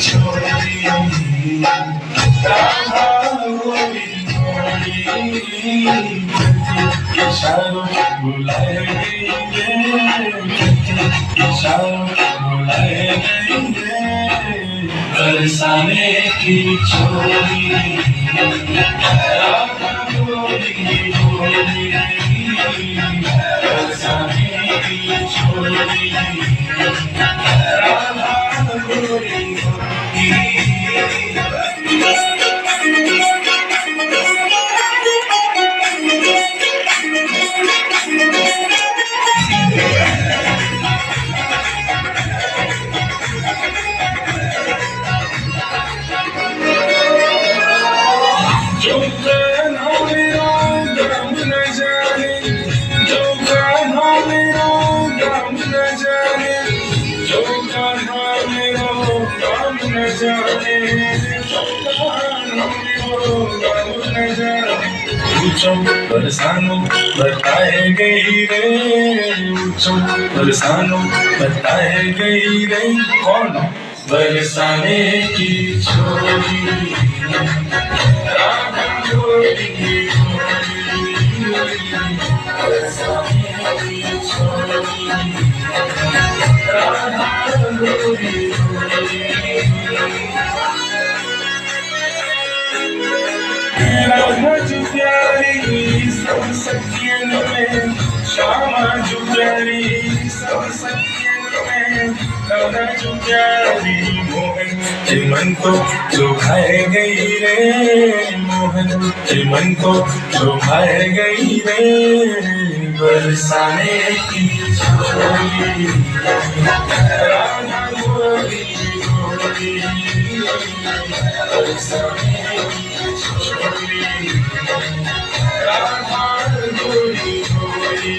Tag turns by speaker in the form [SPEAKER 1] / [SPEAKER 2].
[SPEAKER 1] छोड़ी राधा गोरी गोरी इशारों बुलाए गई इशारों बुलाए गई बरसाने की छोड़ी राधा गोरी गोरी बरसाने की छोड़ी राधा गोरी जो कहना मेरा गम न जाने जो कहना मेरा गम न जाने जो कहना मेरा गम न जाने जो कहना मेरा गम न जाने ऊंचों बरसानों बताए गई रे ऊंचों बरसानों बताए गई रे कौन बरसाने की छोड़ी राधा गोरी बरसाने की छोड़ी राधा गोरी राधा जो प्यारी सब सखियन में श्यामा जो प्यारी सब सखियन में राधा जो प्यारी मोहन के मन को जो भाए गई रे मोहन के मन को जो भाए गई रे बरसाने की छोड़ी राधा गोरी गोरी बरसाने की छोड़ी राधा गोरी गोरी